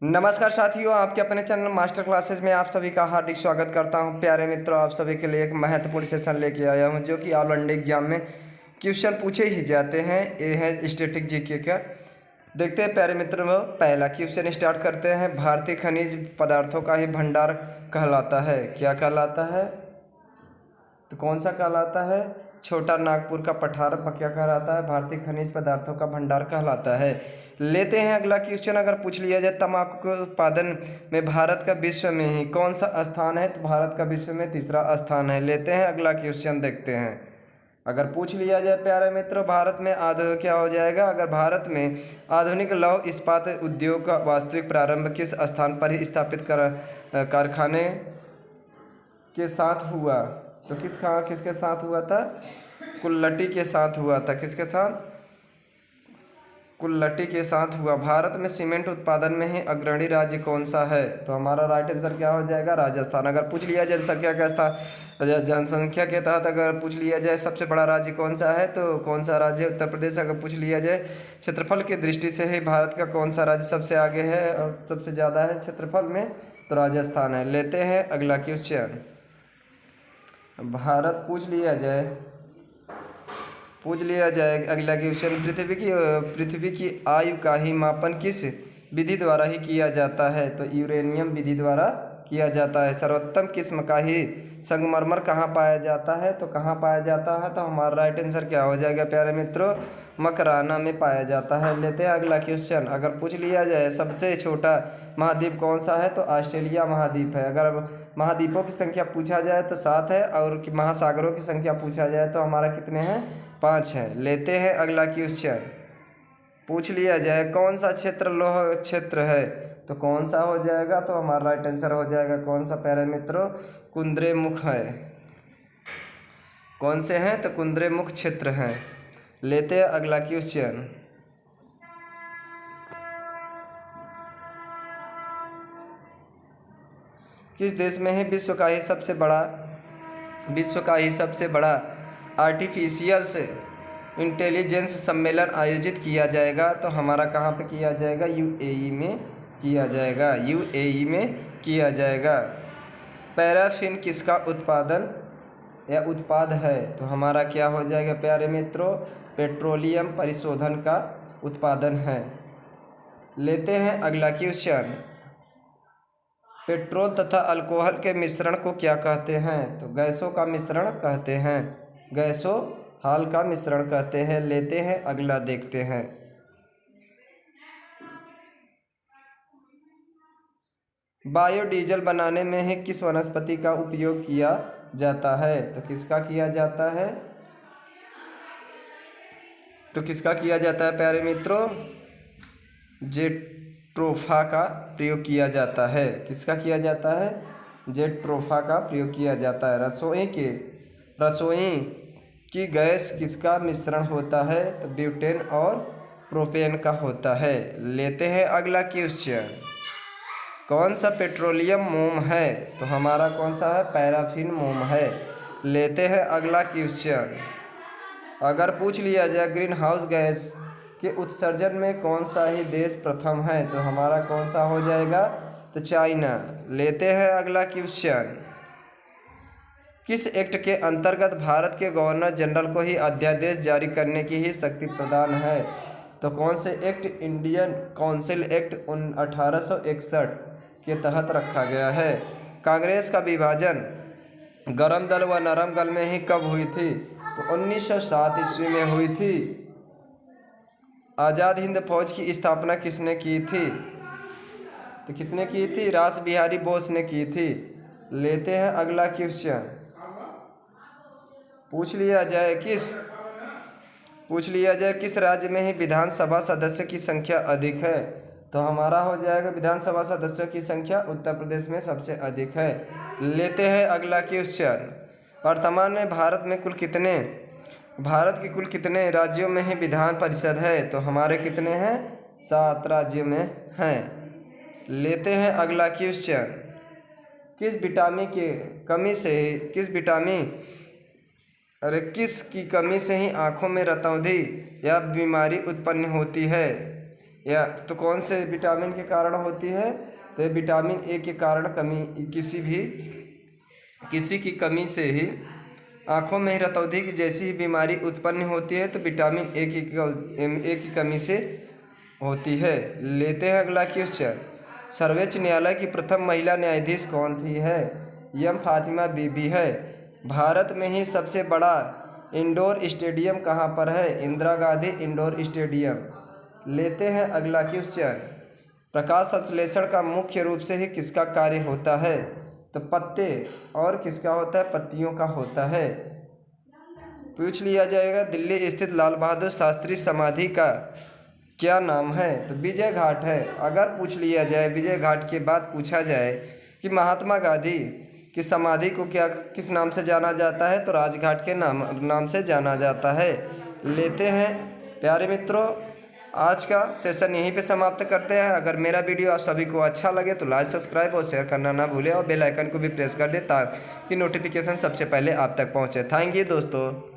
नमस्कार साथियों, आपके अपने चैनल मास्टर क्लासेस में आप सभी का हार्दिक स्वागत करता हूं। प्यारे मित्रों, आप सभी के लिए एक महत्वपूर्ण सेशन लेके आया हूं जो कि ऑल इंडिया एग्जाम में क्वेश्चन पूछे ही जाते हैं। ये है स्टैटिक जीके का। देखते हैं प्यारे मित्रों, पहला क्वेश्चन स्टार्ट करते हैं। भारतीय खनिज पदार्थों का ही भंडार कहलाता है, क्या कहलाता है? तो कौन सा कहलाता है? छोटा नागपुर का पठार क्या कहलाता है? भारतीय खनिज पदार्थों का भंडार कहलाता है। लेते हैं अगला क्वेश्चन। अगर पूछ लिया जाए तंबाकू के उत्पादन में भारत का विश्व में ही कौन सा स्थान है? तो भारत का विश्व में तीसरा स्थान है। लेते हैं अगला क्वेश्चन, देखते हैं। अगर पूछ लिया जाए प्यारे मित्रों, भारत में क्या हो जाएगा? अगर भारत में आधुनिक लौह इस्पात उद्योग का वास्तविक प्रारंभ किस स्थान पर ही स्थापित कारखाने के साथ हुआ? तो किसके साथ हुआ था? कुल्लटी के साथ हुआ था। किसके साथ? कुल्लटी के साथ हुआ। भारत में सीमेंट उत्पादन में ही अग्रणी राज्य कौन सा है? तो हमारा राइट आंसर क्या हो जाएगा? राजस्थान। अगर पूछ लिया जनसंख्या के तहत अगर पूछ लिया जाए सबसे बड़ा राज्य कौन सा है, तो कौन सा राज्य? उत्तर प्रदेश। अगर पूछ लिया जाए क्षेत्रफल की दृष्टि से ही भारत का कौन सा राज्य सबसे आगे है और सबसे ज़्यादा है क्षेत्रफल में, तो राजस्थान है। लेते हैं अगला क्वेश्चन। भारत पूछ लिया जाए अगला क्वेश्चन। पृथ्वी की आयु का ही मापन किस विधि द्वारा ही किया जाता है? तो यूरेनियम विधि द्वारा किया जाता है। सर्वोत्तम किस्म का ही संगमरमर कहाँ पाया जाता है? तो कहाँ पाया जाता है? तो हमारा राइट आंसर क्या हो जाएगा प्यारे मित्रों? मकराना में पाया जाता है। लेते हैं अगला क्वेश्चन। अगर पूछ लिया जाए सबसे छोटा महाद्वीप कौन सा है? तो ऑस्ट्रेलिया महाद्वीप है। अगर महाद्वीपों की संख्या पूछा जाए तो 7 है, और महासागरों की संख्या पूछा जाए तो हमारा कितने हैं? 5 है। लेते हैं अगला क्वेश्चन। पूछ लिया जाए कौन सा क्षेत्र लौह क्षेत्र है? तो कौन सा हो जाएगा? तो हमारा राइट आंसर हो जाएगा कौन सा प्यारे मित्रों? कुद्रेमुख है। कौन से हैं? तो कुद्रेमुख क्षेत्र हैं। लेते हैं अगला क्वेश्चन। किस देश में है विश्व का ही सबसे बड़ा आर्टिफिशियल से इंटेलिजेंस सम्मेलन आयोजित किया जाएगा? तो हमारा कहाँ पे किया जाएगा? यूएई में किया जाएगा। यूएई में किया जाएगा। पैराफिन किसका उत्पादन या उत्पाद है? तो हमारा क्या हो जाएगा प्यारे मित्रों? पेट्रोलियम परिशोधन का उत्पादन है। लेते हैं अगला क्वेश्चन। पेट्रोल तथा अल्कोहल के मिश्रण को क्या कहते हैं? तो गैसों का मिश्रण कहते हैं। गैसों हाल का मिश्रण कहते हैं। लेते हैं अगला, देखते हैं। बायोडीजल बनाने में ही किस वनस्पति का उपयोग किया जाता है? तो किसका किया जाता है? तो किसका किया जाता है प्यारे मित्रों? जेट्रोफा का प्रयोग किया जाता है। किसका किया जाता है? जेट्रोफा का प्रयोग किया जाता है। रसोई की गैस किसका मिश्रण होता है? तो ब्यूटेन और प्रोपेन का होता है। लेते हैं अगला क्वेश्चन। कौन सा पेट्रोलियम मोम है? तो हमारा कौन सा है? पैराफिन मोम है। लेते हैं अगला क्वेश्चन। अगर पूछ लिया जाए ग्रीन हाउस गैस के उत्सर्जन में कौन सा ही देश प्रथम है? तो हमारा कौन सा हो जाएगा? तो चाइना। लेते हैं अगला क्वेश्चन। किस एक्ट के अंतर्गत भारत के गवर्नर जनरल को ही अध्यादेश जारी करने की ही शक्ति प्रदान है? तो कौन से एक्ट? इंडियन काउंसिल एक्ट 1861 के तहत रखा गया है। कांग्रेस का विभाजन गरम दल व नरम दल में ही कब हुई थी? तो 1907 ईस्वी में हुई थी। आज़ाद हिंद फौज की स्थापना किसने की थी? तो किसने की थी? रास बिहारी बोस ने की थी। लेते हैं अगला क्वेश्चन। पूछ लिया जाए किस राज्य में ही विधानसभा सदस्यों की संख्या अधिक है? तो हमारा हो जाएगा विधानसभा सदस्यों की संख्या उत्तर प्रदेश में सबसे अधिक है। लेते हैं अगला क्वेश्चन। वर्तमान में भारत के कुल कितने राज्यों में ही विधान परिषद है? तो हमारे कितने हैं? 7 राज्यों में हैं। लेते हैं अगला क्वेश्चन। किस की कमी से ही आँखों में रतौंधी या बीमारी उत्पन्न होती है? या तो कौन से विटामिन के कारण होती है? तो ये विटामिन ए के कारण कमी, किसी की कमी से ही आँखों में रतौंधी की जैसी ही बीमारी उत्पन्न होती है, तो विटामिन ए की कमी से होती है। लेते हैं अगला क्वेश्चन। सर्वोच्च न्यायालय की प्रथम महिला न्यायाधीश कौन थी है? एम फातिमा बीबी है। भारत में ही सबसे बड़ा इंडोर स्टेडियम कहाँ पर है? Indira Gandhi indoor stadium. लेते हैं अगला क्वेश्चन। प्रकाश संश्लेषण का मुख्य रूप से ही किसका कार्य होता है? तो पत्ते और किसका होता है? पत्तियों का होता है। पूछ लिया जाएगा दिल्ली स्थित लाल बहादुर शास्त्री समाधि का क्या नाम है? तो विजय घाट है। अगर पूछ लिया जाए विजय घाट के बाद पूछा जाए कि महात्मा गांधी की समाधि को किस नाम से जाना जाता है? तो राजघाट के नाम से जाना जाता है। लेते हैं प्यारे मित्रों, आज का सेशन यहीं पे समाप्त करते हैं। अगर मेरा वीडियो आप सभी को अच्छा लगे तो लाइक, सब्सक्राइब और शेयर करना ना भूलें और बेल आइकन को भी प्रेस कर दें ताकि नोटिफिकेशन सबसे पहले आप तक पहुंचे। थैंक यू दोस्तों।